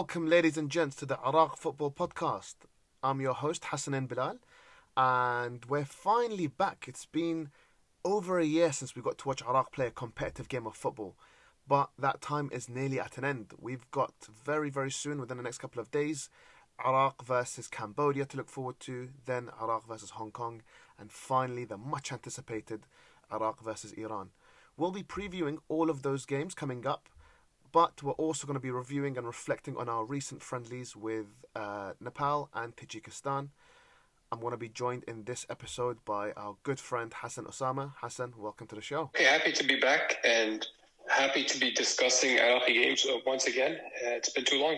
Welcome, ladies and gents, to the Iraq Football Podcast. I'm your host, Hassan and Bilal, and we're finally back. It's been over a year since we got to watch Iraq play a competitive game of football, but that time is nearly at an end. We've got very soon, within the next couple of days, Iraq versus Cambodia to look forward to, then Iraq versus Hong Kong, and finally the much anticipated Iraq versus Iran. We'll be previewing all of those games coming up, but we're also going to be reviewing and reflecting on our recent friendlies with Nepal and Tajikistan. I'm going to be joined in this episode by our good friend Hassan Osama. Hassan, welcome to the show. Hey, happy to be back and happy to be discussing Iraqi games once again. It's been too long.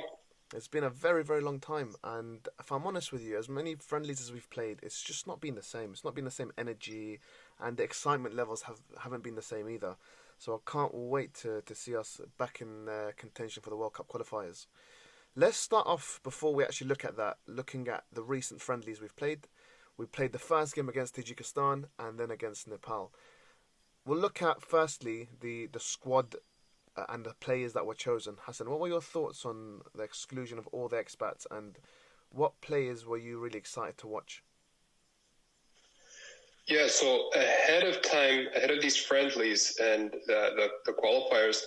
It's been a very long time, and if I'm honest with you, as many friendlies as we've played, it's just not been the same. It's not been the same energy, and the excitement levels haven't been the same either. So I can't wait to see us back in contention for the World Cup Qualifiers. Let's start off, before we actually look at that, looking at the recent friendlies we've played. We played the first game against Tajikistan and then against Nepal. We'll look at, firstly, the squad and the players that were chosen. Hassan, what were your thoughts on the exclusion of all the expats, and what players were you really excited to watch? Yeah, so ahead of these friendlies and the qualifiers,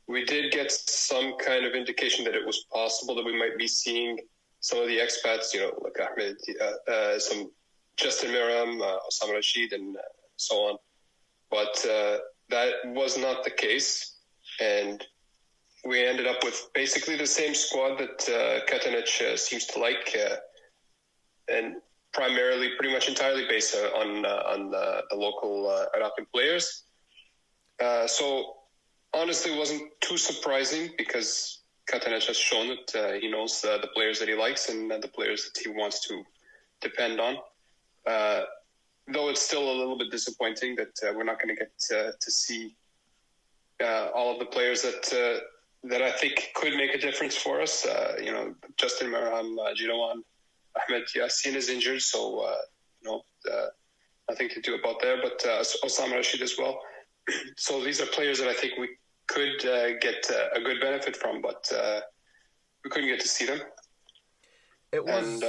we did get some kind of indication that it was possible that we might be seeing some of the expats, like Ahmed, some Justin Miram, Osama Rashid, and so on. But that was not the case, and we ended up with basically the same squad that Katanec seems to like, and primarily, pretty much entirely based on the local Iraqi players. So honestly, it wasn't too surprising because Katanec has shown that he knows the players that he likes and the players that he wants to depend on. Though it's still a little bit disappointing that we're not going to get to see all of the players that I think could make a difference for us. Justin Merham, Jirawan, Ahmed Yassin is injured, so nothing to do about there. But Osama Rashid as well. So these are players that I think we could get a good benefit from, but we couldn't get to see them. It was,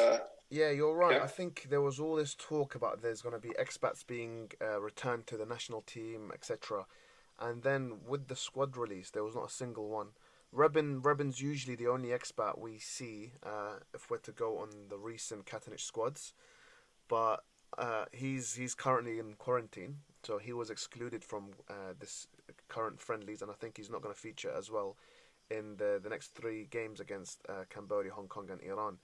yeah, you're right. Yeah. I think there was all this talk about there's going to be expats being returned to the national team, etc. And then with the squad release, there was not a single one. Rebin's usually the only expat we see if we're to go on the recent Katanec squads, but he's currently in quarantine, so he was excluded from this current friendlies, and I think he's not going to feature as well in the next 3 games against Cambodia, Hong Kong, and Iran.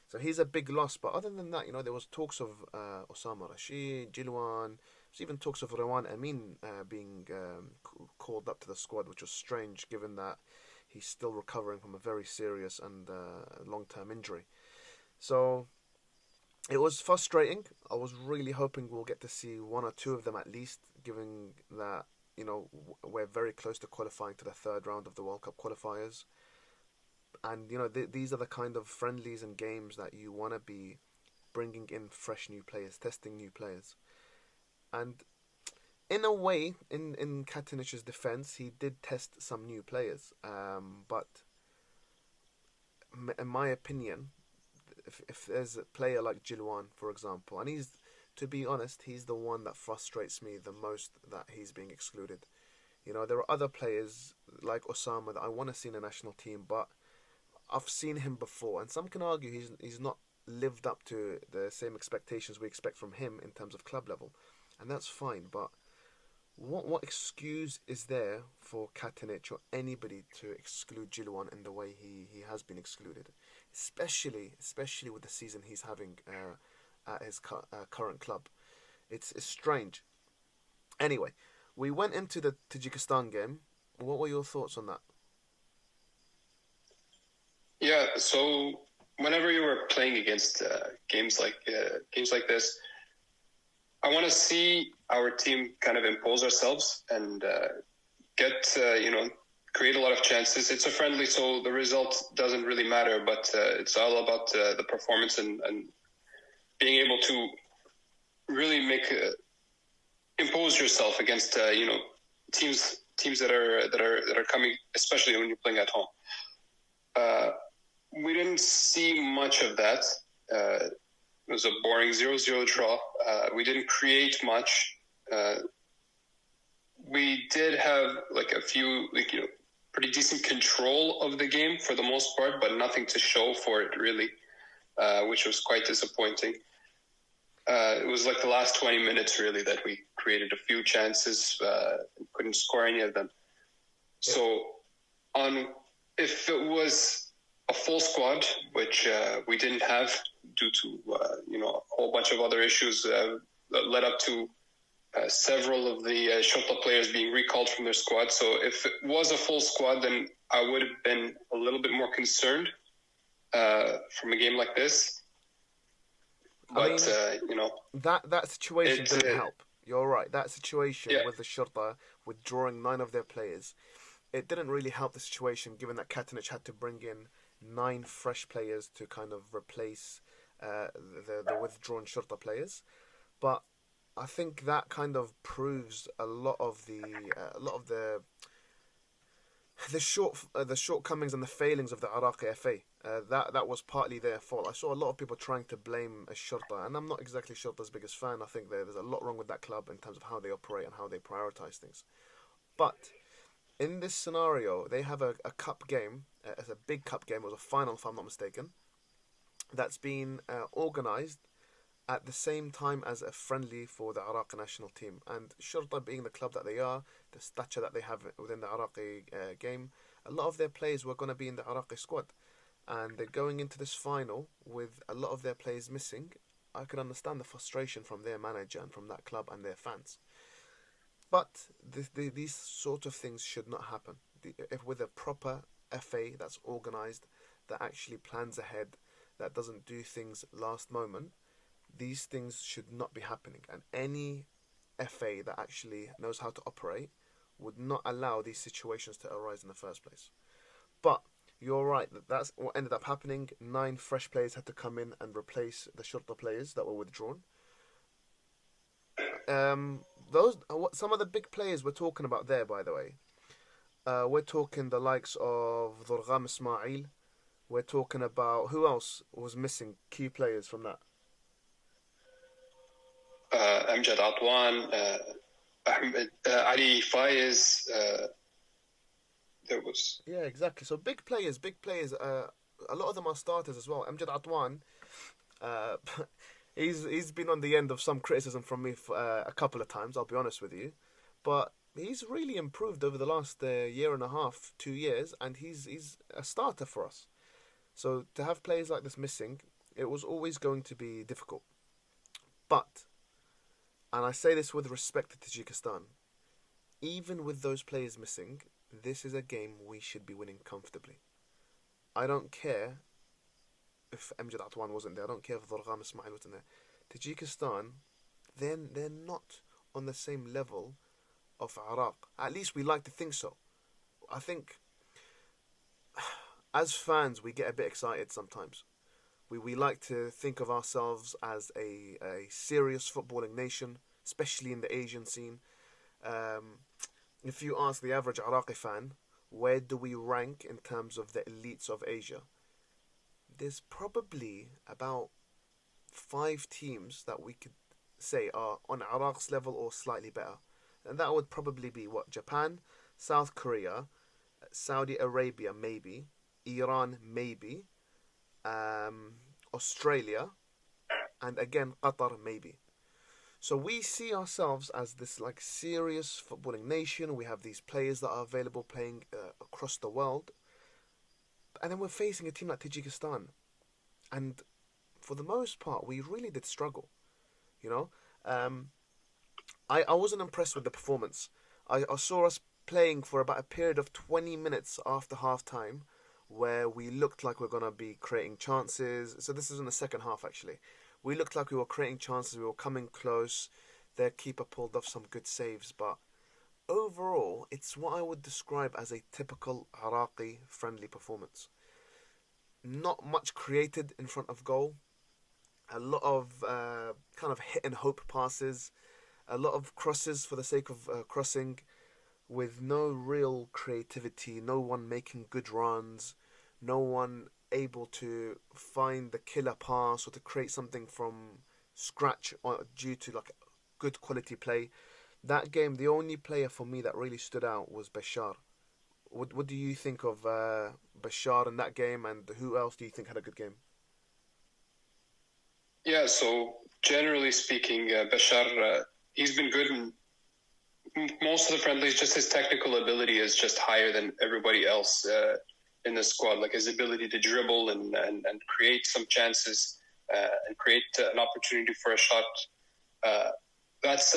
So he's a big loss. But other than that, there was talks of Osama Rashid, Jilwan. There's even talks of Rawan Amin being called up to the squad, which was strange given that he's still recovering from a very serious and long-term injury. So it was frustrating. I was really hoping we'll get to see 1 or 2 of them at least, given that, we're very close to qualifying to the 3rd round of the World Cup Qualifiers. And, these are the kind of friendlies and games that you want to be bringing in fresh new players, testing new players. And in a way, in Katanec's defence, he did test some new players. But in my opinion, if there's a player like Jilwan, for example, and to be honest, he's the one that frustrates me the most that he's being excluded. There are other players like Osama that I want to see in the national team, but I've seen him before, and some can argue he's not lived up to the same expectations we expect from him in terms of club level, and that's fine. But what excuse is there for Katanec or anybody to exclude Jilwan in the way he has been excluded, especially with the season he's having at his current club? It's strange. Anyway, we went into the Tajikistan game. What were your thoughts on that? Yeah, so whenever you were playing against games like this, I want to see our team kind of impose ourselves and create a lot of chances. It's a friendly, so the result doesn't really matter, but it's all about the performance and being able to really impose yourself against teams that are coming, especially when you're playing at home. we didn't see much of that. It was a boring 0-0 draw. We didn't create much. We did have like a few, pretty decent control of the game for the most part, but nothing to show for it really, which was quite disappointing. It was like the last 20 minutes really that we created a few chances, couldn't score any of them. So if it was a full squad, which we didn't have due to a whole bunch of other issues that led up to several of the Shota players being recalled from their squad. So if it was a full squad, then I would have been a little bit more concerned from a game like this. But that situation didn't help. You're right. That situation with the Shota withdrawing 9 of their players, it didn't really help the situation, given that Katanic had to bring in 9 fresh players to kind of replace the withdrawn Shota players. But I think that kind of proves a lot of the shortcomings and the failings of the Iraqi FA. That was partly their fault. I saw a lot of people trying to blame Shorta, and I'm not exactly Shorta's biggest fan. I think there's a lot wrong with that club in terms of how they operate and how they prioritise things. But in this scenario, they have a cup game. It's a big cup game. It was a final, if I'm not mistaken, that's been organised at the same time as a friendly for the Iraqi national team. And Shorta being the club that they are, the stature that they have within the Iraqi game, a lot of their players were going to be in the Iraqi squad. And they're going into this final with a lot of their players missing. I could understand the frustration from their manager and from that club and their fans. But these sort of things should not happen. If with a proper FA that's organised, that actually plans ahead, that doesn't do things last moment, these things should not be happening. And any FA that actually knows how to operate would not allow these situations to arise in the first place. But you're right, that's what ended up happening. 9 fresh players had to come in and replace the Shorta players that were withdrawn. Some of the big players we're talking about there, by the way. We're talking the likes of Dhurgham Ismail. We're talking about, who else was missing key players from that? Amjad Atwan, Ahmed, Ali Faiz. There was... Yeah, exactly. So big players. A lot of them are starters as well. Amjad Atwan, he's been on the end of some criticism from me for, a couple of times, I'll be honest with you. But he's really improved over the last year and a half, 2 years, and he's a starter for us. So to have players like this missing, it was always going to be difficult. But, and I say this with respect to Tajikistan, even with those players missing, this is a game we should be winning comfortably. I don't care if Amjad Atwan wasn't there. I don't care if Dhurgham Ismail wasn't there. Tajikistan, they're not on the same level of Iraq. At least we like to think so. I think as fans we get a bit excited sometimes. We like to think of ourselves as a serious footballing nation, especially in the Asian scene. If you ask the average Iraqi fan, where do we rank in terms of the elites of Asia? There's probably about 5 teams that we could say are on Iraq's level or slightly better. And that would probably be Japan, South Korea, Saudi Arabia maybe, Iran maybe, Australia, and again Qatar maybe. So we see ourselves as this like serious footballing nation. We have these players that are available playing across the world. And then we're facing a team like Tajikistan. And for the most part, we really did struggle. You know? I wasn't impressed with the performance. I saw us playing for about a period of 20 minutes after half-time where we looked like we're going to be creating chances. So this is in the second half, actually. We looked like we were creating chances. We were coming close. Their keeper pulled off some good saves. But overall, it's what I would describe as a typical Iraqi friendly performance. Not much created in front of goal. A lot of kind of hit and hope passes. A lot of crosses for the sake of crossing, with no real creativity. No one making good runs. No one able to find the killer pass or to create something from scratch due to like good quality play. That game, the only player for me that really stood out was Bashar. What do you think of Bashar in that game, and who else do you think had a good game? Yeah, so generally speaking, Bashar, he's been good in most of the friendlies. Just his technical ability is just higher than everybody else in the squad. Like his ability to dribble and create some chances and create an opportunity for a shot. That's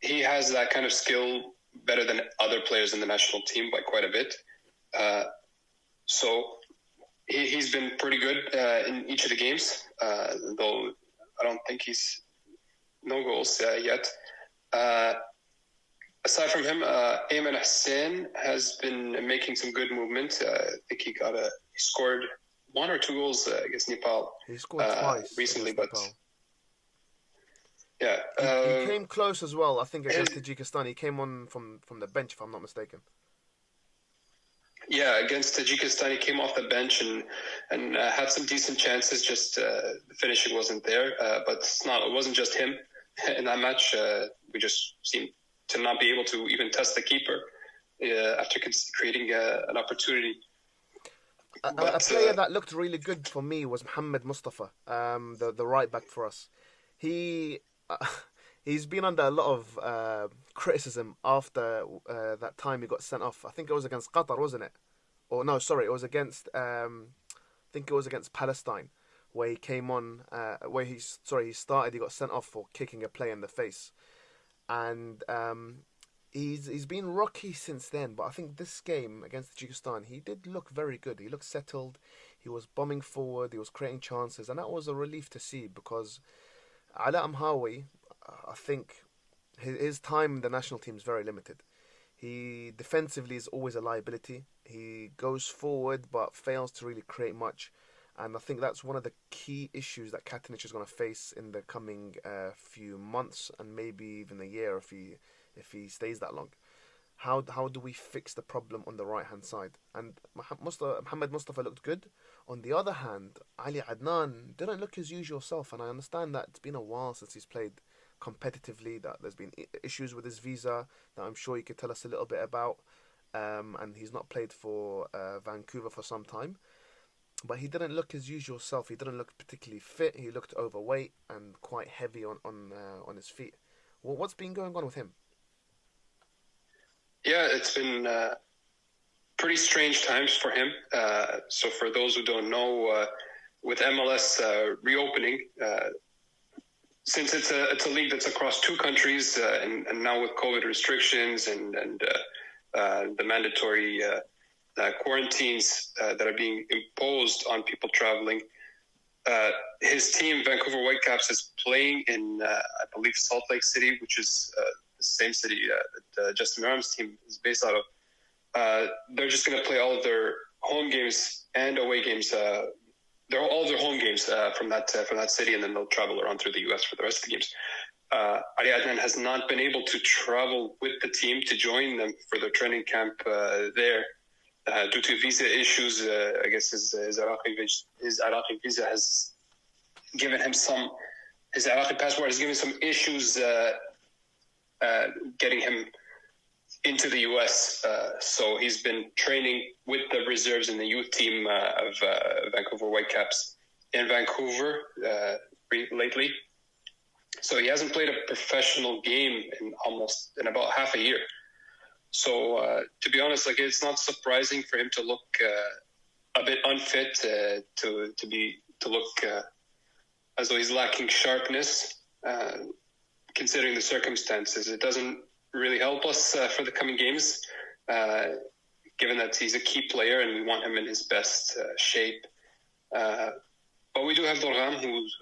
he has that kind of skill better than other players in the national team by quite a bit. So he's been pretty good in each of the games, though I don't think he's no goals yet. Aside from him, Ayman Hussein has been making some good movement. I think he scored 1 or 2 goals against Nepal. He scored twice recently, but Nepal. Yeah, he came close as well. I think against Tajikistan, he came on from the bench, if I'm not mistaken. Yeah, against Tajikistan, he came off the bench and had some decent chances. Just the finishing wasn't there. But it wasn't just him in that match. We just seemed to not be able to even test the keeper after creating an opportunity. A player that looked really good for me was Mohammed Mustafa, the right back for us. He's been under a lot of criticism after that time he got sent off. I think it was against Qatar, wasn't it? Or no, sorry, it was against I think it was against Palestine, where he came on, he started. He got sent off for kicking a player in the face, and he's been rocky since then. But I think this game against Tajikistan, he did look very good. He looked settled. He was bombing forward. He was creating chances, and that was a relief to see because Ala Amhawi, I think his time in the national team is very limited. He defensively is always a liability. He goes forward but fails to really create much. And I think that's one of the key issues that Katanic is going to face in the coming few months and maybe even a year if he stays that long. How do we fix the problem on the right hand side? And Mohammed Mustafa looked good. On the other hand, Ali Adnan didn't look his usual self, and I understand that it's been a while since he's played competitively, that there's been issues with his visa that I'm sure you could tell us a little bit about, and he's not played for Vancouver for some time. But he didn't look his usual self. He didn't look particularly fit. He looked overweight and quite heavy on his feet. Well, what's been going on with him? Yeah, it's been pretty strange times for him. So for those who don't know, with MLS reopening, since it's a league that's across 2 countries, and now with COVID restrictions and the mandatory quarantines that are being imposed on people traveling, his team, Vancouver Whitecaps, is playing in, I believe, Salt Lake City, which is the same city that Justin Ram's team is based out of. They're just going to play all of their home games and away games. They're all their home games from that city, and then they'll travel around through the U.S. for the rest of the games. Ali Adnan has not been able to travel with the team to join them for their training camp there due to visa issues. I guess his Iraqi visa has given him his Iraqi passport has given some issues getting him into the U.S. So he's been training with the reserves in the youth team of Vancouver Whitecaps in Vancouver lately. So he hasn't played a professional game in about half a year. So to be honest, like, it's not surprising for him to look a bit unfit, to look as though he's lacking sharpness, considering the circumstances. It doesn't really help us for the coming games, given that he's a key player and we want him in his best shape. But we do have Dorham, who's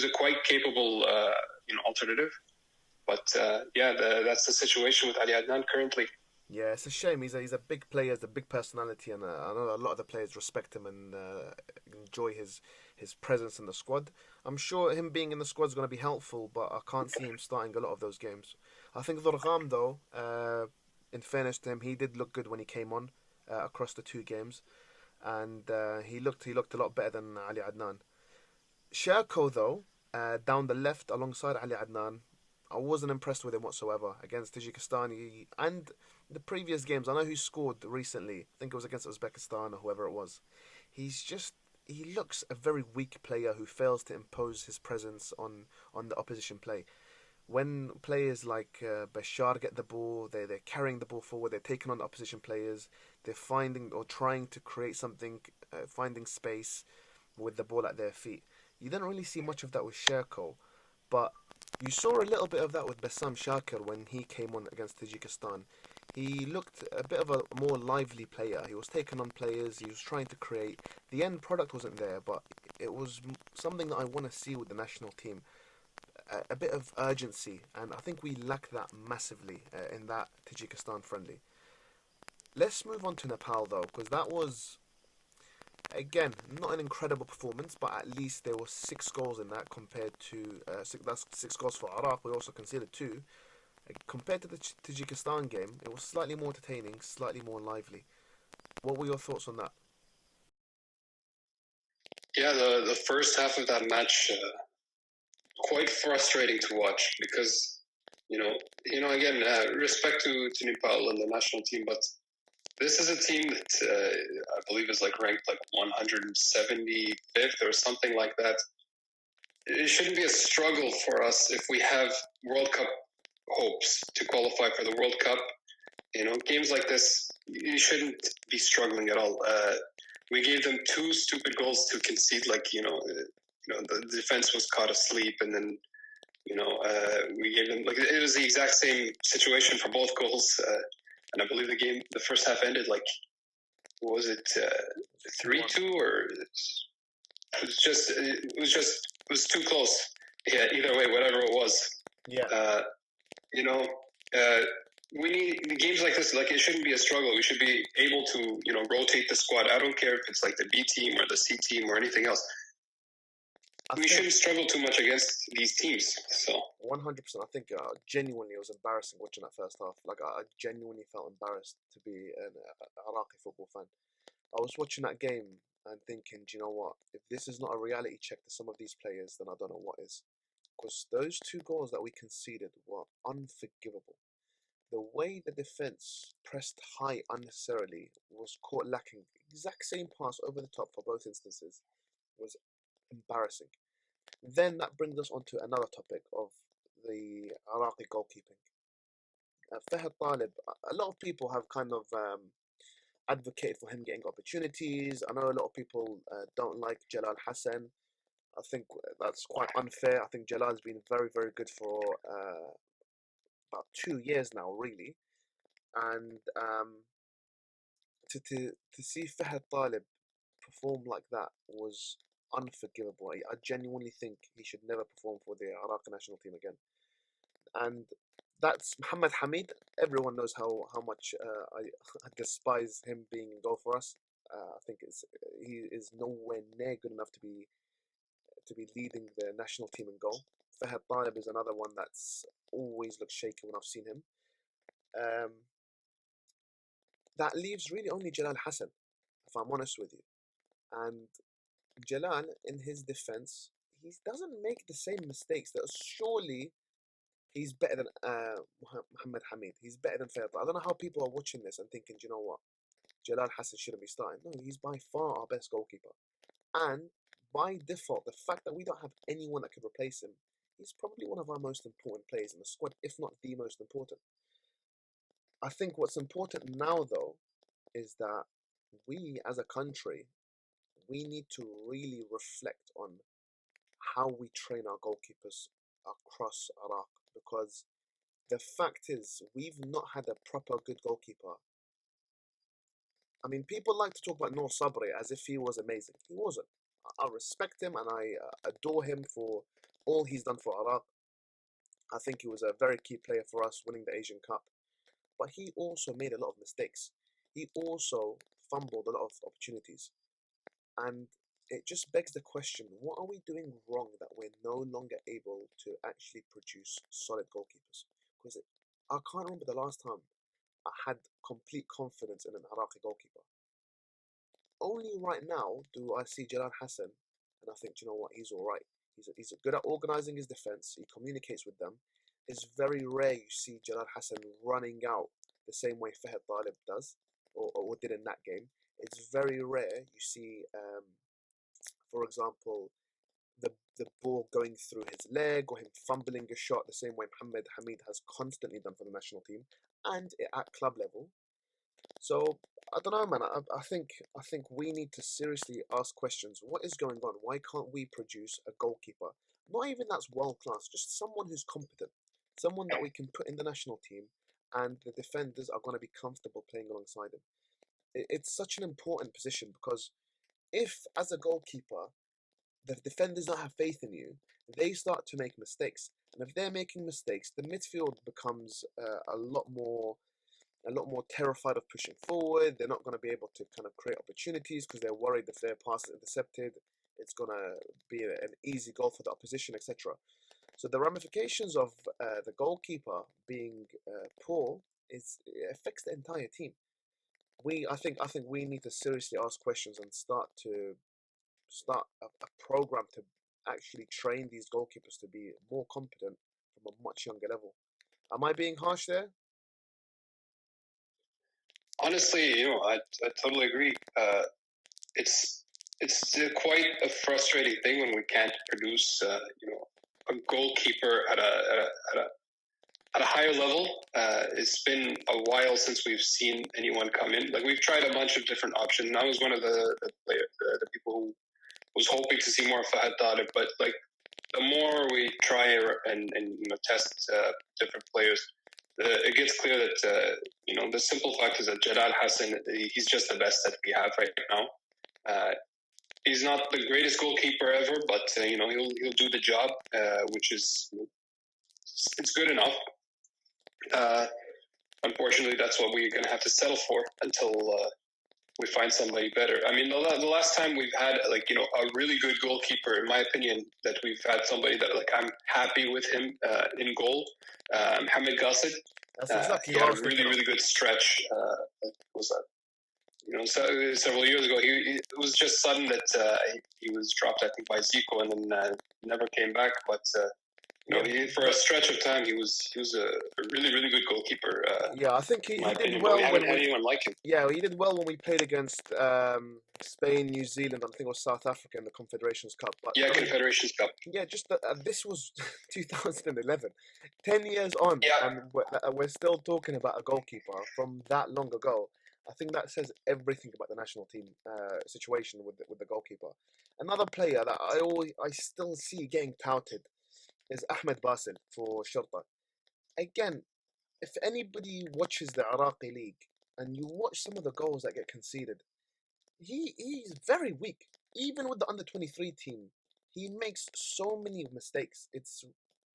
a quite capable alternative. But that's the situation with Ali Adnan currently. Yeah, it's a shame. He's a big player, he's a big personality, and I know a lot of the players respect him and enjoy his presence in the squad. I'm sure him being in the squad is going to be helpful, but I can't see him starting a lot of those games. I think Dorgham, though, in fairness to him, he did look good when he came on across the 2 games. and he looked a lot better than Ali Adnan. Sherko though, down the left alongside Ali Adnan, I wasn't impressed with him whatsoever against Tajikistan. And the previous games, I know who scored recently. I think it was against Uzbekistan or whoever it was. He's just he looks a very weak player who fails to impose his presence on the opposition play. When players like Bashar get the ball, they're carrying the ball forward, they're taking on the opposition players, they're finding or trying to create something, finding space with the ball at their feet. You didn't really see much of that with Sherko, but you saw a little bit of that with Bassam Shakir when he came on against Tajikistan. He looked a bit of a more lively player. He was taking on players, he was trying to create. The end product wasn't there, but it was something that I want to see with the national team. A bit of urgency, and I think we lack that massively in that Tajikistan friendly. Let's move on to Nepal though, because that was again not an incredible performance, but at least there were 6 goals in that compared to that's 6 goals for Iraq. We also conceded two. Compared to the Tajikistan game, it was slightly more entertaining, slightly more lively. What were your thoughts on that? Yeah, the first half of that match quite frustrating to watch because again, respect to Nepal and the national team, but this is a team that I believe is like ranked like 175th or something like that. It shouldn't be a struggle for us if we have World Cup hopes to qualify for the World Cup. Games like this, you shouldn't be struggling at all. We gave them two stupid goals to concede. Like the defense was caught asleep, and then we gave them like it was the exact same situation for both goals. And I believe the first half ended like what was it, 3-2 or it was too close. Yeah, either way, whatever it was. Yeah. You know, uh, we need games like this. Like it shouldn't be a struggle. We should be able to rotate the squad. I don't care if it's like the B team or the C team or anything else. We shouldn't struggle too much against these teams. So 100%. I think genuinely it was embarrassing watching that first half. Like I genuinely felt embarrassed to be an Iraqi football fan. I was watching that game and thinking, do you know what? If this is not a reality check to some of these players, then I don't know what is. Because those 2 goals that we conceded were unforgivable. The way the defense pressed high unnecessarily was caught lacking. Exact same pass over the top for both instances was embarrassing. Then that brings us on to another topic of the Iraqi goalkeeping. Fahad Talib, a lot of people have kind of advocated for him getting opportunities. I know a lot of people don't like Jalal Hassan. I think that's quite unfair. I think Jalal's been very, very good for about 2 years now, really. And to see Fahad Talib perform like that was unforgivable. I genuinely think he should never perform for the Iraqi national team again. And that's Muhammad Hamid. Everyone knows how much I despise him being in goal for us. I think he is nowhere near good enough to be leading the national team in goal. Fahad Talib is another one that's always looked shaky when I've seen him. Um, that leaves really only Jalal Hassan, if I'm honest with you. And Jalal, in his defense, he doesn't make the same mistakes. That surely he's better than Muhammad Hamid. He's better than Fahad. I don't know how people are watching this and thinking, do you know what? Jalal Hassan shouldn't be starting. No, he's by far our best goalkeeper. And by default, the fact that we don't have anyone that could replace him, he's probably one of our most important players in the squad, if not the most important. I think what's important now, though, is that we as a country, we need to really reflect on how we train our goalkeepers across Iraq, because the fact is we've not had a proper good goalkeeper. I mean, people like to talk about Noor Sabri as if he was amazing. He wasn't. I respect him and I adore him for all he's done for Iraq. I think he was a very key player for us winning the Asian Cup. But he also made a lot of mistakes. He also fumbled a lot of opportunities. And it just begs the question, what are we doing wrong that we're no longer able to actually produce solid goalkeepers? Because I can't remember the last time I had complete confidence in an Iraqi goalkeeper. only right now do I see Jalal Hassan, and I think, you know what, he's all right. He's good at organising his defence. He communicates with them. It's very rare you see Jalal Hassan running out the same way Fahad Talib does, or did in that game. It's very rare you see, for example, the ball going through his leg or him fumbling a shot the same way Mohammed Hamid has constantly done for the national team and at club level. So I don't know, man. I think we need to seriously ask questions. What is going on? Why can't we produce a goalkeeper? Not even that's world class, just someone who's competent, someone that we can put in the national team, and the defenders are going to be comfortable playing alongside him. It's such an important position because if, as a goalkeeper, the defenders don't have faith in you, they start to make mistakes, and if they're making mistakes, the midfield becomes a lot more terrified of pushing forward. They're not going to be able to kind of create opportunities because they're worried if their pass is intercepted, it's going to be an easy goal for the opposition, etc. So the ramifications of the goalkeeper being poor it affects the entire team. I think we need to seriously ask questions and start a program to actually train these goalkeepers to be more competent from a much younger level. Am I being harsh there? Honestly, I totally agree. It's quite a frustrating thing when we can't produce, a goalkeeper at a higher level. It's been a while since we've seen anyone come in. Like, we've tried a bunch of different options. And I was one of the people who was hoping to see more of Fahad Talib, but like, the more we try and test different players, it gets clear that the simple fact is that Jalal Hassan, he's just the best that we have right now. He's not the greatest goalkeeper ever, but he'll do the job, which is it's good enough. Unfortunately, that's what we're going to have to settle for until we find somebody better. I mean, the last time we've had a really good goalkeeper, in my opinion, that we've had somebody that I'm happy with him in goal, Mohamed Gasset. That's exactly he what I had was a really, thinking of. really good stretch. Was that? Several years ago, it was just sudden that he was dropped, I think, by Zico, and then never came back. But for a stretch of time, he was a really, really good goalkeeper. Yeah, I think in my he did opinion, but well we haven't when had we. anyone like him. Yeah, he did well when we played against Spain, New Zealand, and I think it was South Africa in the Confederations Cup. But Yeah, I mean, Confederations Cup. yeah, just this was 2011, 10 years on, Yeah, and we're still talking about a goalkeeper from that long ago. I think that says everything about the national team situation with the goalkeeper. Another player that I still see getting touted is Ahmed Basil for Shorta. Again, if anybody watches the Iraqi league and you watch some of the goals that get conceded, he's very weak. Even with the under 23 team, he makes so many mistakes. It's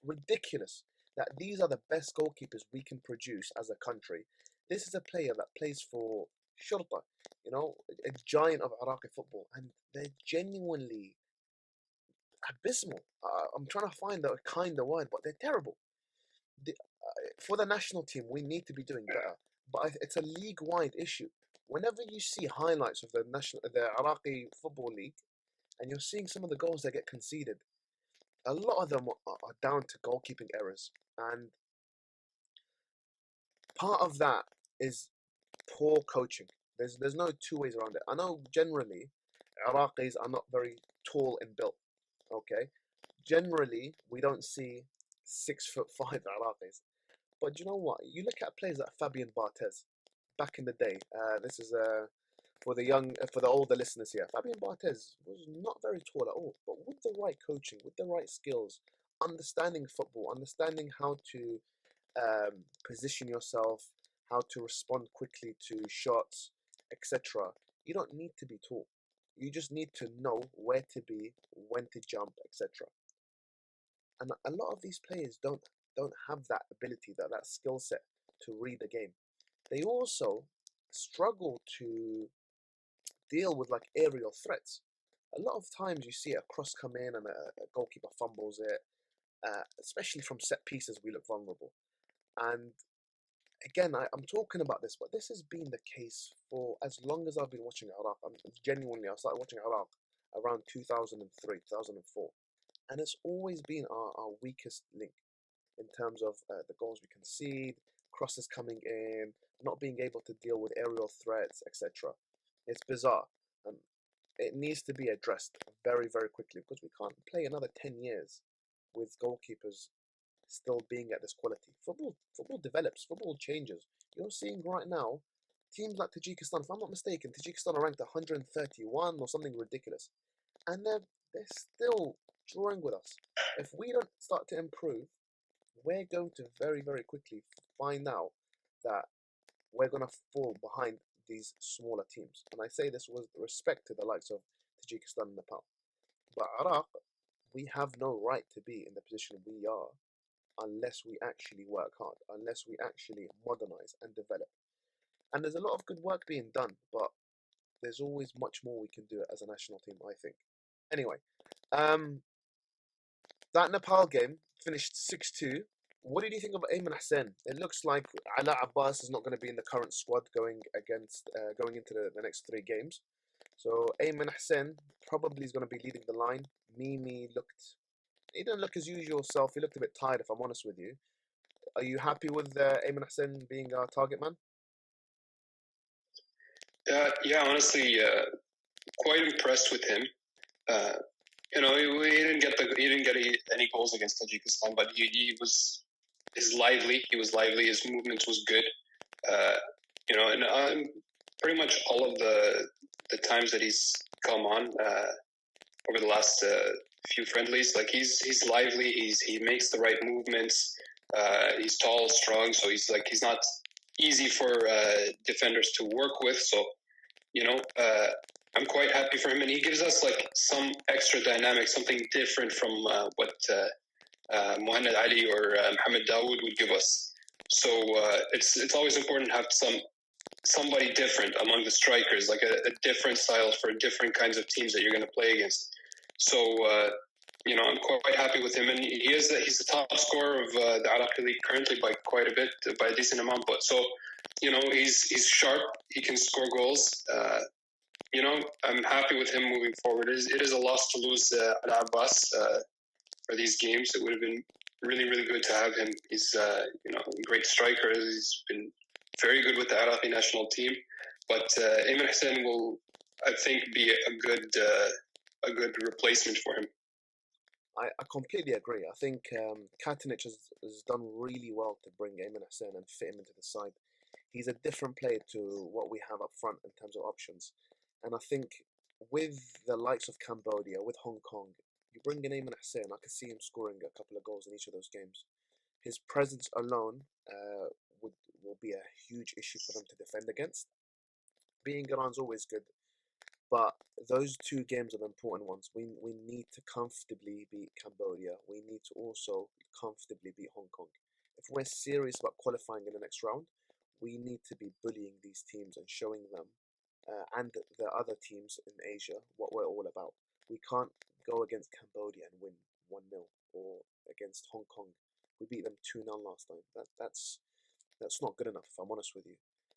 ridiculous that these are the best goalkeepers we can produce as a country. This is a player that plays for Shurta, a giant of Iraqi football, and they're genuinely abysmal. I'm trying to find a kinder word, but they're terrible. For the national team, we need to be doing better. But it's a league-wide issue. Whenever you see highlights of the Iraqi football league, and you're seeing some of the goals that get conceded, a lot of them are down to goalkeeping errors, and part of that is poor coaching. There's no two ways around it. I know generally Iraqis are not very tall and built. Okay, generally we don't see 6'5" Iraqis. But you know what? You look at players like Fabian Barthez back in the day. This is for the older listeners here. Fabian Barthez was not very tall at all, but with the right coaching, with the right skills, understanding football, understanding how to position yourself, how to respond quickly to shots, etc. You don't need to be tall. You just need to know where to be, when to jump, etc. And a lot of these players don't have that ability, that skill set to read the game. They also struggle to deal with like aerial threats. A lot of times you see a cross come in and a goalkeeper fumbles it, especially from set pieces. We look vulnerable, and again, I'm talking about this, but this has been the case for as long as I've been watching Iraq. Genuinely, I started watching Iraq around 2003, 2004, and it's always been our weakest link in terms of the goals we concede, crosses coming in, not being able to deal with aerial threats, etc. It's bizarre, and it needs to be addressed very, very quickly because we can't play another 10 years with goalkeepers still being at this quality. Football develops, football changes. You're seeing right now teams like Tajikistan, if I'm not mistaken, Tajikistan are ranked 131 or something ridiculous, and they're still drawing with us. If we don't start to improve, we're going to very, very quickly find out that we're going to fall behind these smaller teams. And I say this with respect to the likes of Tajikistan and Nepal. But Iraq, we have no right to be in the position we are unless we actually work hard, unless we actually modernize and develop. And there's a lot of good work being done, but there's always much more we can do as a national team, I think. Anyway, um, that Nepal game finished 6-2. What did you think of Ayman Hussein? It looks like Ala Abbas is not going to be in the current squad going into the next three games. So Ayman Hussein probably is going to be leading the line. Mimi he didn't look his usual self. He looked a bit tired, if I'm honest with you. Are you happy with Ayman Hussein being our target man? Yeah, honestly, quite impressed with him. Uh, he didn't get any goals against Tajikistan, but he was lively. He was lively. His movements was good. Uh, and pretty much all of the times that he's come on over the last few friendlies, like he's lively. He makes the right movements. He's tall, strong, so he's not easy for defenders to work with. So I'm quite happy for him, and he gives us like some extra dynamic, something different from what Mohamed Ali or Mohamed Dawood would give us. So it's always important to have somebody different among the strikers, like a different style for different kinds of teams that you're going to play against. So I'm quite happy with him, and he's the top scorer of the Iraqi league currently by quite a bit, by a decent amount. But so he's sharp. He can score goals. I'm happy with him moving forward. It is a loss to lose Al Abbas for these games. It would have been really, really good to have him. He's a great striker. He's been very good with the Iraqi national team. But Ayman Hussein will, I think, be a good replacement for him. I completely agree. I think Katanich has done really well to bring Ayman Hussein and fit him into the side. He's a different player to what we have up front in terms of options. And I think with the likes of Cambodia, with Hong Kong, you bring in Ayman Hussein, I could see him scoring a couple of goals in each of those games. His presence alone will be a huge issue for them to defend against. Being Iran's always good, but those two games are the important ones. We need to comfortably beat Cambodia. We need to also comfortably beat Hong Kong. If we're serious about qualifying in the next round, we need to be bullying these teams and showing them and the other teams in Asia what we're all about. We can't go against Cambodia and win 1-0 or against Hong Kong. We beat them 2-0 last time. That's not good enough, if I'm honest with you.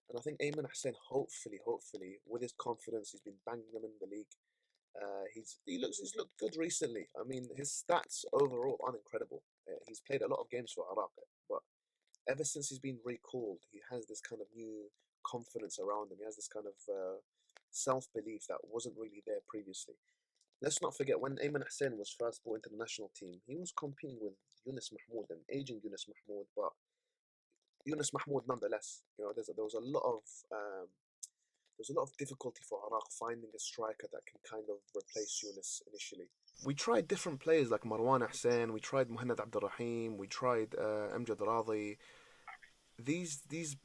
And I think Ayman Hussein, hopefully, with his confidence, he's been banging them in the league. He's looked good recently. I mean, his stats overall aren't incredible. He's played a lot of games for Iraq, but ever since he's been recalled, he has this kind of new confidence around him. He has this kind of self-belief that wasn't really there previously. Let's not forget when Ayman Hussein was first brought into the national team, he was competing with Yunus Mahmoud, an aging Yunus Mahmoud, but Yunus Mahmoud nonetheless. There was a lot of difficulty for Iraq finding a striker that can kind of replace Yunus initially. We tried different players like Marwan Hussein, we tried Muhammad Abdurrahim, we tried Amjad Radi. These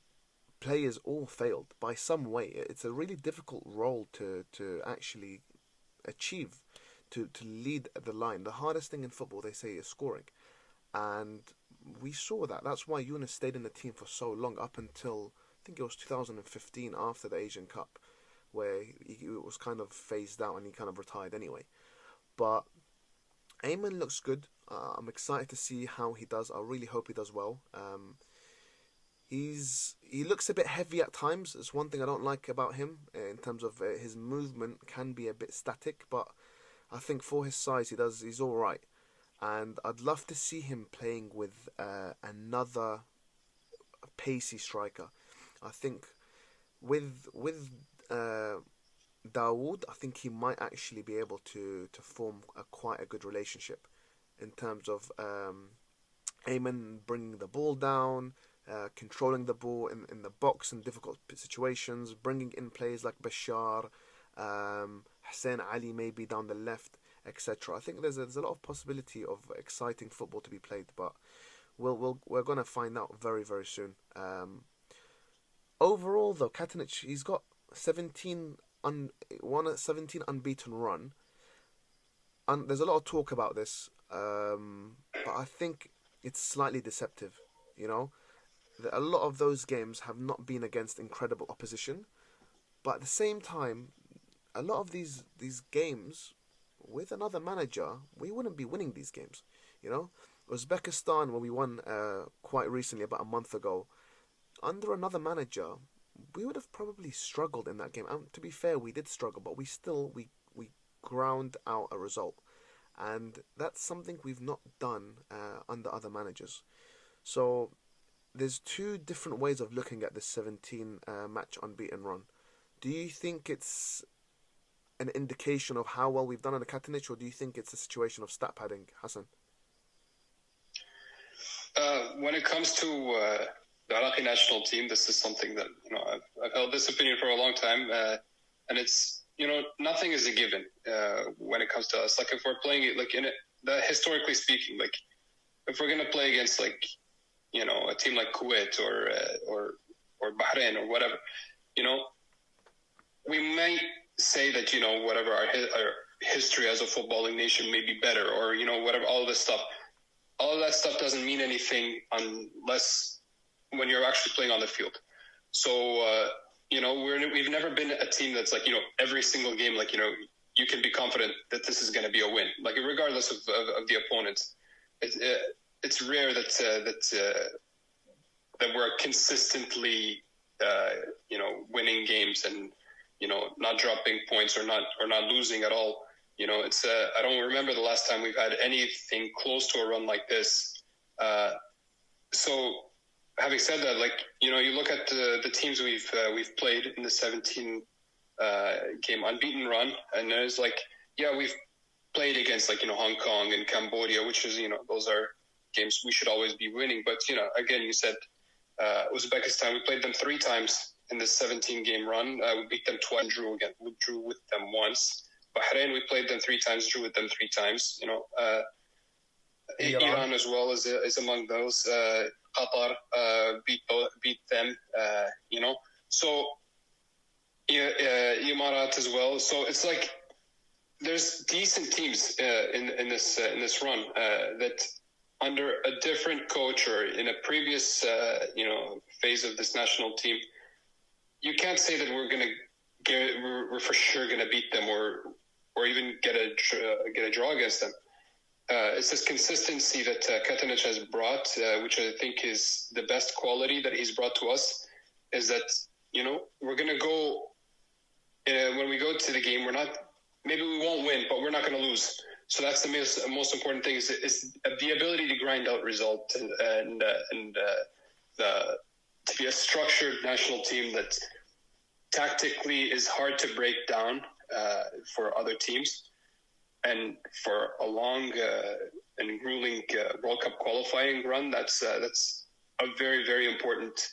players all failed by some way. It's a really difficult role to actually achieve, to lead the line. The hardest thing in football, they say, is scoring. And we saw that. That's why Yunus stayed in the team for so long, up until I think it was 2015 after the Asian Cup, where he was kind of phased out and he kind of retired anyway. But Ayman looks good. I'm excited to see how he does. I really hope he does well. he looks a bit heavy at times. It's one thing I don't like about him in terms of his movement can be a bit static, but I think for his size he's all right. And I'd love to see him playing with another pacey striker. I think with Dawood, I think he might actually be able to form quite a good relationship in terms of Ayman bringing the ball down, controlling the ball in the box in difficult situations, bringing in players like Bashar, Hussein Ali maybe down the left, etc. I think there's a lot of possibility of exciting football to be played, but we're gonna find out very very soon. Overall, though, Katanic he's got 17 unbeaten run, and there's a lot of talk about this, but I think it's slightly deceptive. You know, a lot of those games have not been against incredible opposition, but at the same time, a lot of these games with another manager, we wouldn't be winning these games. You know, Uzbekistan when we won quite recently, about a month ago, under another manager, we would have probably struggled in that game. And to be fair, we did struggle, but we ground out a result, and that's something we've not done under other managers. So there's two different ways of looking at this 17 match unbeaten run. Do you think it's an indication of how well we've done under Katanic, or do you think it's a situation of stat padding, Hassan? When it comes to the Iraqi national team, this is something that I've held this opinion for a long time, and it's nothing is a given when it comes to us. Like if we're playing it like historically speaking, like if we're gonna play against like a team like Kuwait or Bahrain or whatever, we might say that whatever our history as a footballing nation may be better, or whatever, all this stuff. All of that stuff doesn't mean anything unless when you're actually playing on the field. So we've never been a team that's like every single game like you can be confident that this is going to be a win, like regardless of the opponents. It's rare that we're consistently winning games and not dropping points or not losing at all. It's I don't remember the last time we've had anything close to a run like this. So having said that, like you look at the teams we've played in the 17 game unbeaten run, and there's like we've played against like Hong Kong and Cambodia, which is those are games we should always be winning. But again, you said Uzbekistan, we played them 3 times in this 17 game run. We beat them twice, we drew with them once. Bahrain, we played them 3 times, drew with them 3 times. Iran as well is among those. Qatar beat them. So Emirat as well. So it's like there's decent teams in this run that under a different coach or in a previous phase of this national team, you can't say that we're for sure gonna beat them or even get a draw against them. It's this consistency that Katanic has brought, which I think is the best quality that he's brought to us, is that we're gonna go when we go to the game, maybe we won't win, but we're not gonna lose. So that's the most important thing is the ability to grind out results and to be a structured national team that tactically is hard to break down for other teams, and for a long and grueling World Cup qualifying run. That's a very very important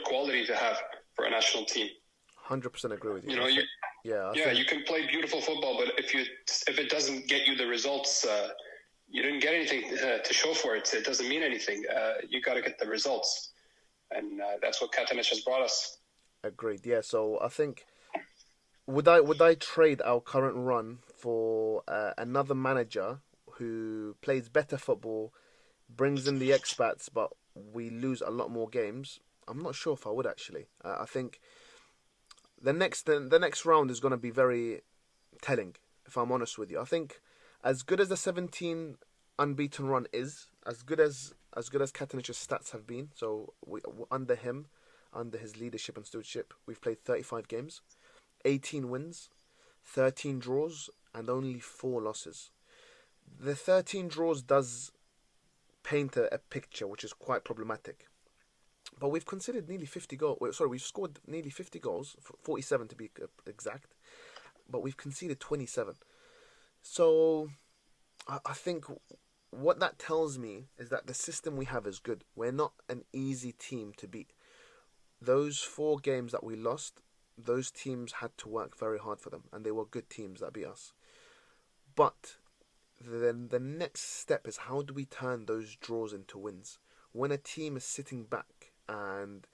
quality to have for a national team. 100% agree with you. You can play beautiful football, but if it doesn't get you the results, you didn't get anything to show for it. It doesn't mean anything. You got to get the results, and that's what Katanic has brought us. Agreed. Yeah. So I think would I trade our current run for another manager who plays better football, brings in the expats, but we lose a lot more games? I'm not sure if I would actually. I think the next round is going to be very telling, if I'm honest with you. I think as good as the 17 unbeaten run is, as good as as good as Katanic's stats have been, so under him, under his leadership and stewardship, we've played 35 games, 18 wins, 13 draws, and only 4 losses. The 13 draws does paint a picture which is quite problematic. But we've conceded nearly 50 goals. Sorry, we've scored nearly 50 goals, 47 to be exact. But we've conceded 27. So I think what that tells me is that the system we have is good. We're not an easy team to beat. Those 4 games that we lost, those teams had to work very hard for them, and they were good teams that beat us. But then the next step is, how do we turn those draws into wins? When a team is sitting back and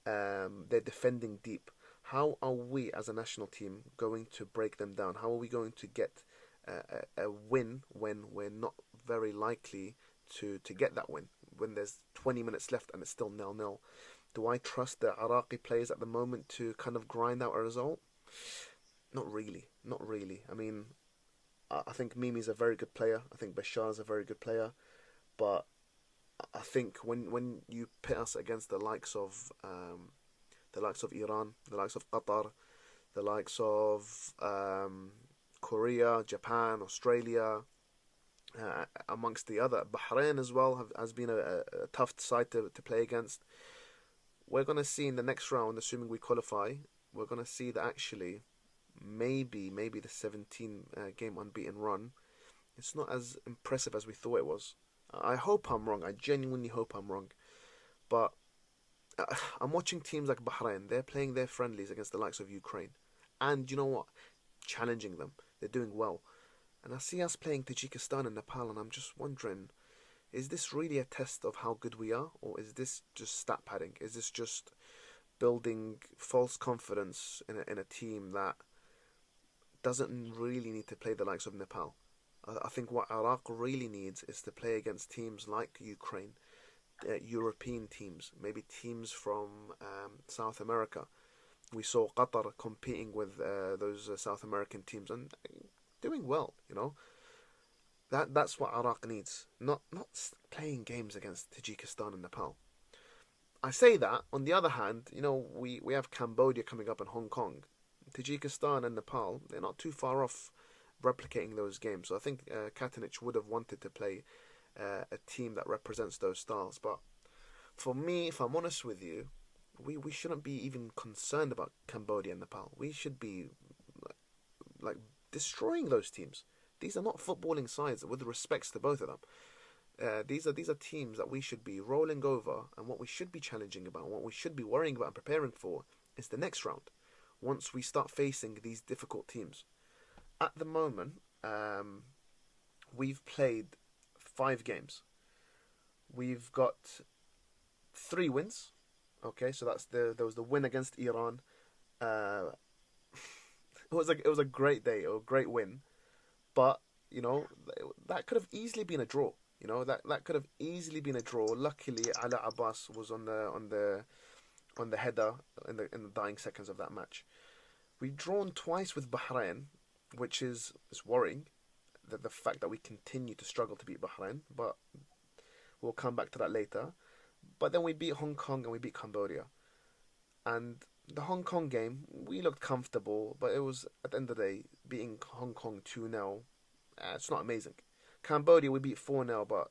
they're defending deep, how are we as a national team going to break them down? How are we going to get a win when we're not very likely to get that win? When there's 20 minutes left and it's still 0-0. Do I trust the Iraqi players at the moment to kind of grind out a result? Not really. Not really. I mean, I think Mimi's a very good player. I think Bashar's a very good player. But I think when you pit us against the likes of Iran, the likes of Qatar, the likes of Korea, Japan, Australia, amongst the other, Bahrain as well has been a tough side to play against. We're going to see in the next round, assuming we qualify, we're going to see that actually maybe the 17 game unbeaten run, it's not as impressive as we thought it was. I hope I'm wrong. I genuinely hope I'm wrong. But I'm watching teams like Bahrain. They're playing their friendlies against the likes of Ukraine. And you know what? Challenging them. They're doing well. And I see us playing Tajikistan and Nepal, and I'm just wondering, is this really a test of how good we are? Or is this just stat padding? Is this just building false confidence in a team that doesn't really need to play the likes of Nepal? I think what Iraq really needs is to play against teams like Ukraine, European teams, maybe teams from South America. We saw Qatar competing with those South American teams and doing well, you know. That's what Iraq needs, not playing games against Tajikistan and Nepal. I say that, on the other hand, you know, we have Cambodia coming up in Hong Kong. Tajikistan and Nepal, they're not too far off replicating those games. So I think Katanic would have wanted to play a team that represents those styles. But for me, if I'm honest with you, we shouldn't be even concerned about Cambodia and Nepal. We should be like destroying those teams. These are not footballing sides, with respects to both of them. These are teams that we should be rolling over, and what we should be challenging about, what we should be worrying about and preparing for is the next round. Once we start facing these difficult teams. At the moment, we've played 5 games. We've got 3 wins. Okay, so there was the win against Iran. It was a great day, or a great win. But, you know, that could have easily been a draw. You know, that could have easily been a draw. Luckily, Ala Abbas was on the header in the dying seconds of that match. We've drawn twice with Bahrain, which is worrying. The fact that we continue to struggle to beat Bahrain, but we'll come back to that later. But then we beat Hong Kong and we beat Cambodia. And the Hong Kong game, we looked comfortable, but it was, at the end of the day, beating Hong Kong 2-0. It's not amazing. Cambodia, we beat 4-0, but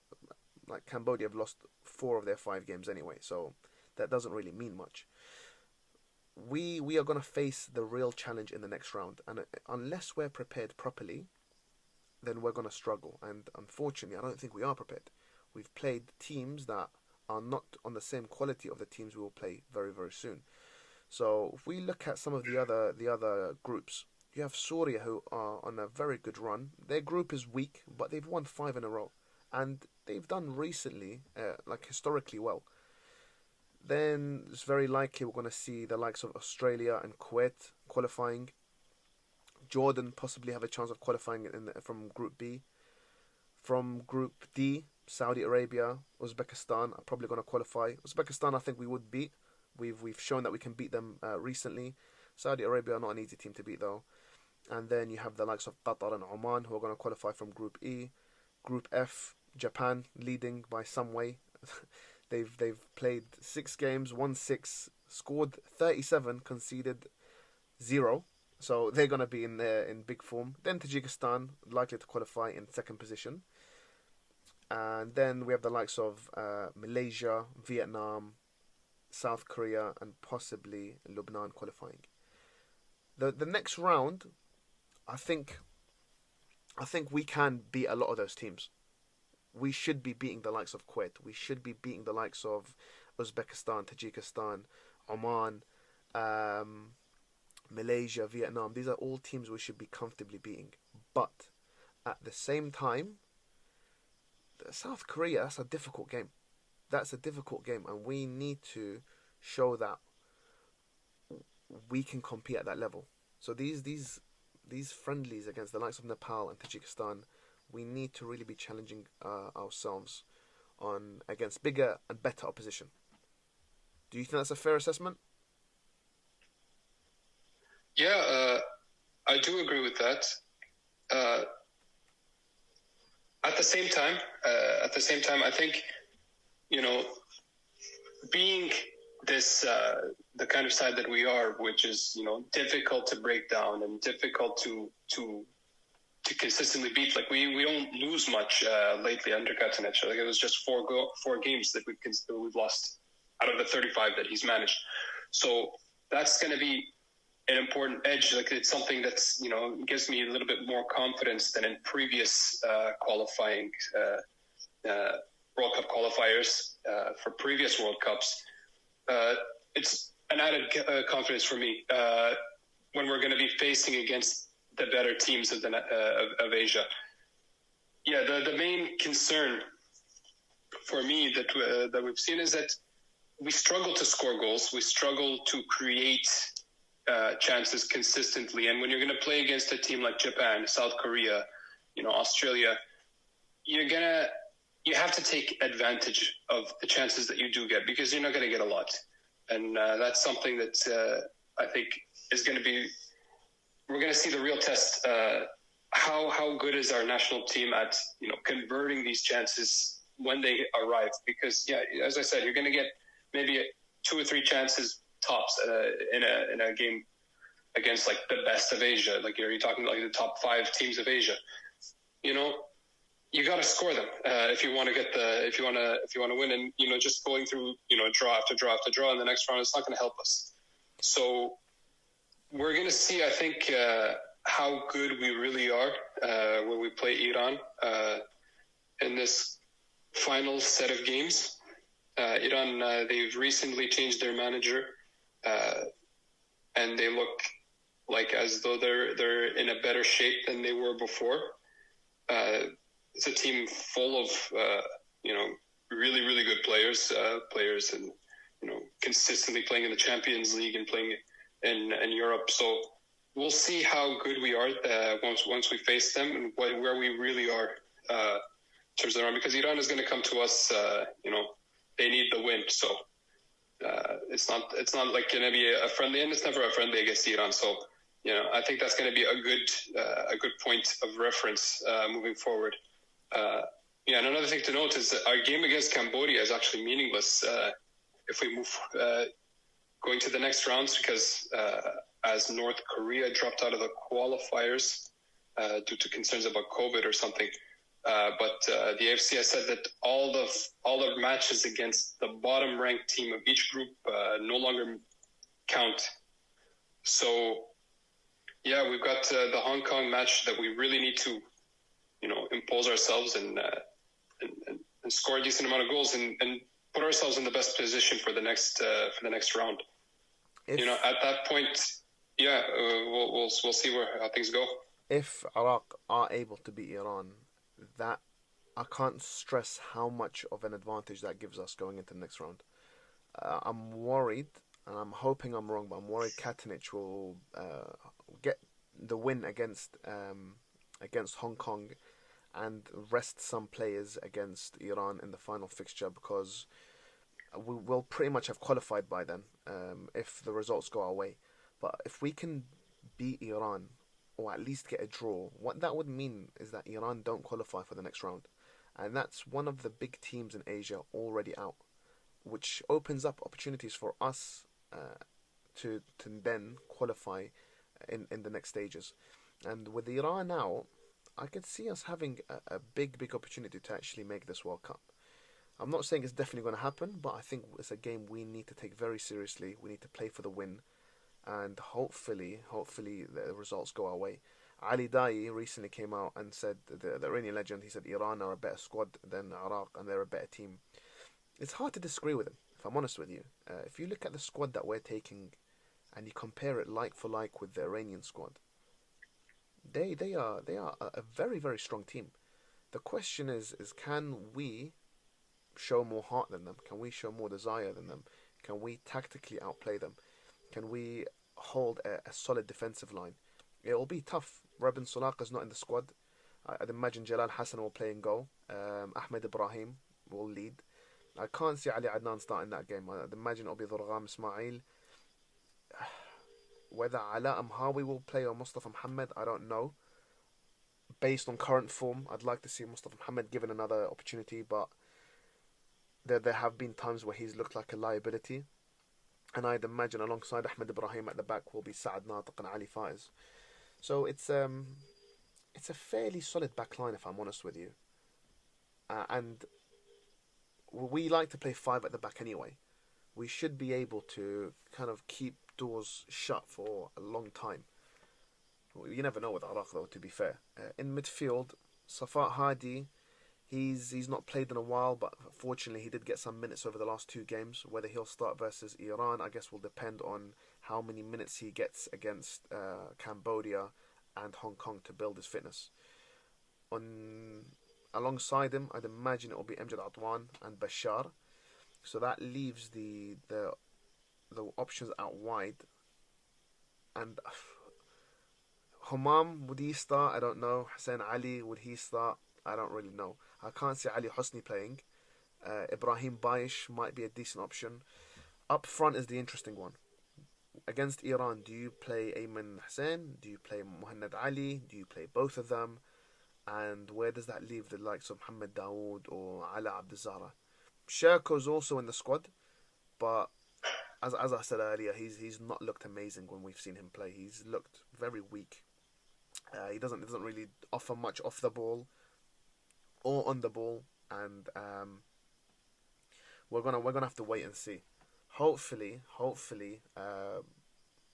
like Cambodia have lost 4 of their 5 games anyway, so that doesn't really mean much. We are going to face the real challenge in the next round, and unless we're prepared properly, then we're going to struggle. And unfortunately, I don't think we are prepared. We've played teams that are not on the same quality of the teams we will play very, very soon. So if we look at some of the other groups, you have Syria, who are on a very good run. Their group is weak, but they've won 5 in a row, and they've done recently, like historically well. Then it's very likely we're going to see the likes of Australia and Kuwait qualifying. Jordan possibly have a chance of qualifying from Group B. From Group D, Saudi Arabia, Uzbekistan are probably going to qualify. Uzbekistan, I think we would beat. We've shown that we can beat them recently. Saudi Arabia are not an easy team to beat though. And then you have the likes of Qatar and Oman, who are going to qualify from Group E. Group F, Japan leading by some way. They've played 6 games, won 6, scored 37, conceded 0. So they're gonna be in there in big form. Then Tajikistan likely to qualify in second position, and then we have the likes of Malaysia, Vietnam, South Korea, and possibly Lebanon qualifying. The next round, I think we can beat a lot of those teams. We should be beating the likes of Kuwait. We should be beating the likes of Uzbekistan, Tajikistan, Oman, Malaysia, Vietnam. These are all teams we should be comfortably beating. But at the same time, South Korea, that's a difficult game. That's a difficult game, and we need to show that we can compete at that level. So these friendlies against the likes of Nepal and Tajikistan, we need to really be challenging ourselves on against bigger and better opposition. Do you think that's a fair assessment? Yeah, I do agree with that. At the same time, I think, being this the kind of side that we are, which is difficult to break down and difficult to consistently beat. Like we don't lose much lately under Katanec. Like it was just four games that we've lost out of the 35 that he's managed. So that's going to be an important edge. Like it's something that's gives me a little bit more confidence than in previous qualifying World Cup qualifiers for previous World Cups. It's an added confidence for me when we're going to be facing against the better teams of Asia. Yeah, the main concern for me that we've seen is that we struggle to score goals. We struggle to create chances consistently. And when you're going to play against a team like Japan, South Korea, Australia, you have to take advantage of the chances that you do get, because you're not going to get a lot. And that's something that I think is going to be, we're going to see the real test. How good is our national team at, converting these chances when they arrive? Because, as I said, you're going to get maybe 2 or 3 chances tops in a game against like the best of Asia. Like you're talking like the top 5 teams of Asia. You got to score them if you want to win. And just going through draw after draw after draw in the next round, it's not going to help us. So we're going to see, I think, how good we really are when we play Iran in this final set of games. Iran, they've recently changed their manager, and they look like as though they're in a better shape than they were before. It's a team full of really, really good players and consistently playing in the Champions League and playing in Europe. So we'll see how good we are once we face them and where we really are in terms of Iran, because Iran is going to come to us. They need the win, so it's not like going to be a friendly, and it's never a friendly against Iran. So I think that's going to be a good point of reference moving forward. And another thing to note is that our game against Cambodia is actually meaningless if we move going to the next rounds, because as North Korea dropped out of the qualifiers due to concerns about COVID or something. But the AFC has said that all the matches against the bottom-ranked team of each group no longer count. So, we've got the Hong Kong match that we really need to, impose ourselves and score a decent amount of goals and put ourselves in the best position for the next round. At that point, we'll see how things go. If Iraq are able to beat Iran, that I can't stress how much of an advantage that gives us going into the next round. I'm worried, and I'm hoping I'm wrong, but I'm worried Katanec will get the win against Hong Kong and rest some players against Iran in the final fixture, because we will pretty much have qualified by then if the results go our way. But if we can beat Iran, or at least get a draw, what that would mean is that Iran don't qualify for the next round. and that's one of the big teams in Asia already out, which opens up opportunities for us to then qualify in the next stages. And with Iran now, I could see us having a big opportunity to actually make this World Cup. I'm not saying it's definitely going to happen, but I think it's a game we need to take very seriously. We need to play for the win, and hopefully the results go our way. Ali Dai recently came out and said, the Iranian legend, he said Iran are a better squad than Iraq and they're a better team. It's hard to disagree with him, if I'm honest with you. If you look at the squad that we're taking and you compare it like for like with the Iranian squad, they are a very strong team. The question is can we show more heart than them? Can we show more desire than them? Can we tactically outplay them? Can we hold a solid defensive line? It will be tough. Rabin Sulak is not in the squad. I'd imagine Jalal Hassan will play in goal. Ahmed Ibrahim will lead. I can't see Ali Adnan starting that game. I'd imagine it'll be Durgham Ismail. Whether Ala Amhawi will play or Mustafa Muhammad, I don't know. Based on current form, I'd like to see Mustafa Muhammad given another opportunity, but there have been times where he's looked like a liability. And I'd imagine alongside Ahmed Ibrahim at the back will be Saad Natiq and Ali Faiz. So it's a fairly solid back line, if I'm honest with you. And we like to play five at the back anyway. We should be able to kind of keep doors shut for a long time. You never know with Iraq, though, to be fair. In midfield, Safat Hadi, he's not played in a while, but fortunately he did get some minutes over the last two games. Whether he'll start versus Iran, I guess, will depend on how many minutes he gets against Cambodia and Hong Kong to build his fitness. Alongside him, I'd imagine it will be Amjad Atwan and Bashar. So that leaves the options out wide. And Humam, would he start? I don't know. Hussein Ali, would he start? I don't really know. I can't see Ali Hosni playing. Ibrahim Baish might be a decent option. Up front is the interesting one. Against Iran, do you play Ayman Hussein? Do you play Muhammad Ali? Do you play both of them? And where does that leave the likes of Muhammad Dawood or Ala Abduzara? Sherko's also in the squad, but as I said earlier, he's not looked amazing when we've seen him play. He's looked very weak. He doesn't really offer much off the ball or on the ball, and we're gonna have to wait and see. Hopefully,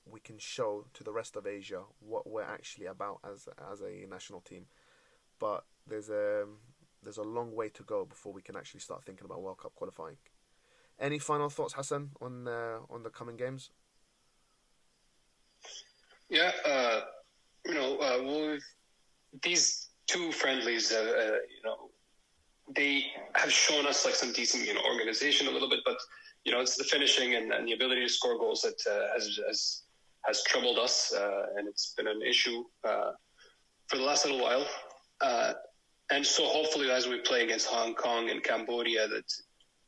we can show to the rest of Asia what we're actually about as a national team. But there's a long way to go before we can actually start thinking about World Cup qualifying. Any final thoughts, Hassan, on the coming games? Yeah, these two friendlies, they have shown us like some decent, organization a little bit, but it's the finishing and the ability to score goals that has troubled us, and it's been an issue for the last little while. And so hopefully, as we play against Hong Kong and Cambodia, that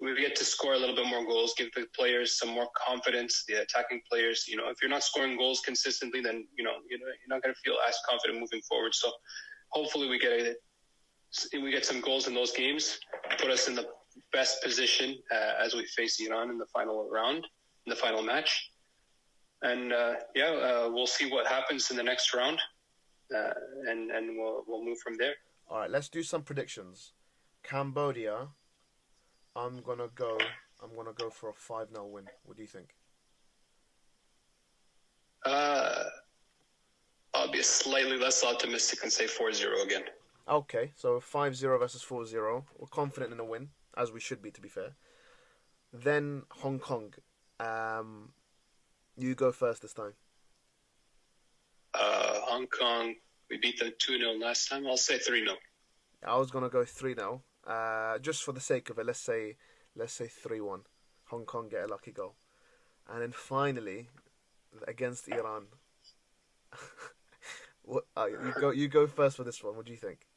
we get to score a little bit more goals, give the players some more confidence, the attacking players. If you're not scoring goals consistently, then you're not going to feel as confident moving forward. So hopefully we get some goals in those games, put us in the best position as we face Iran in the final round, in the final match. And we'll see what happens in the next round, and we'll move from there. All right, let's do some predictions. Cambodia, I'm gonna go for a 5-0 win. What do you think? I'll be slightly less optimistic and say 4-0 again. Okay, so 5-0 versus 4-0. We're confident in a win, as we should be, to be fair. Then Hong Kong. You go first this time. Hong Kong, we beat them 2-0 last time. I'll say 3-0. I was gonna go 3-0. Just for the sake of it, let's say 3-1. Hong Kong get a lucky goal, and then finally against Iran. You go first for this one. What do you think?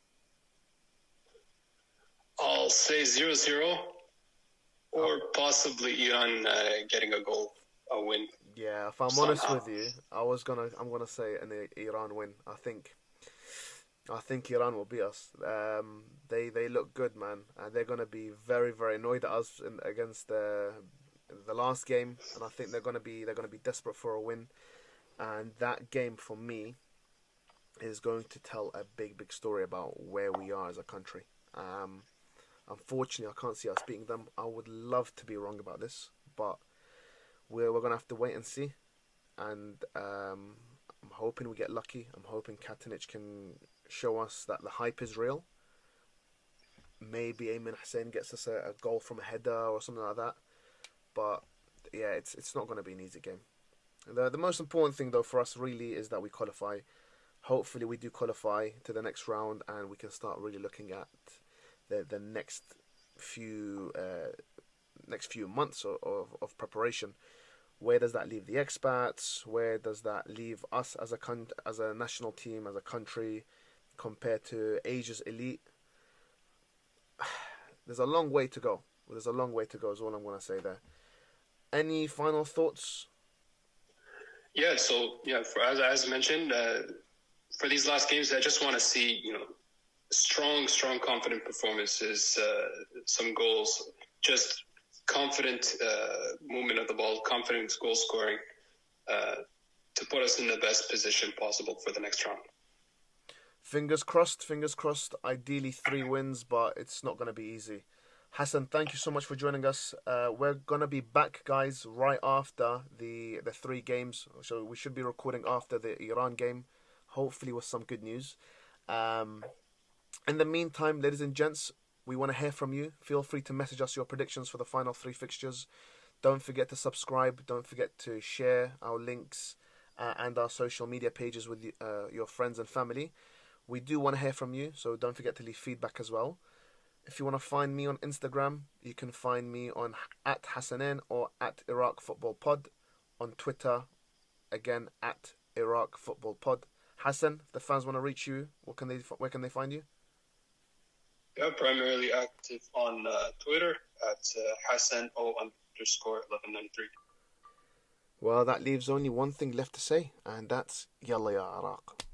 I'll say 0-0, or possibly Iran getting a win. Yeah, if I'm honest with you, I'm gonna say an Iran win. I think I think Iran will beat us. They look good, man, and they're gonna be very very annoyed at us against the last game, and I think they're gonna be desperate for a win. And that game for me is going to tell a big story about where we are as a country. Um, Unfortunately, I can't see us beating them. I would love to be wrong about this, but we're gonna have to wait and see. And I'm hoping we get lucky. I'm hoping Katanich can show us that the hype is real. Maybe Ayman Hussein gets us a goal from a header or something like that. But yeah, it's not going to be an easy game. The most important thing though for us really is that we qualify. Hopefully we do qualify to the next round and we can start really looking at the few next few months of preparation. Where does that leave the expats? Where does that leave us as a national team, as a country, compared to Asia's elite? There's a long way to go. There's a long way to go is all I'm going to say there. Any final thoughts? Yeah, so yeah, as mentioned, for these last games, I just want to see strong, confident performances, some goals, just confident movement of the ball, confident goal scoring, to put us in the best position possible for the next round. Fingers crossed, fingers crossed. Ideally 3 wins, but it's not going to be easy. Hassan, thank you so much for joining us. We're going to be back, guys, right after the 3 games. So we should be recording after the Iran game, hopefully with some good news. In the meantime, ladies and gents, we want to hear from you. Feel free to message us your predictions for the final 3 fixtures. Don't forget to subscribe. Don't forget to share our links and our social media pages with your friends and family. We do want to hear from you, so don't forget to leave feedback as well. If you want to find me on Instagram, you can find me on @Hassanin or @IraqFootballPod. On Twitter, again, @IraqFootballPod. Hassan, if the fans want to reach you, where can they find you? Yeah, primarily active on Twitter at Hassan_1193. Well, that leaves only one thing left to say, and that's Yalla ya Iraq.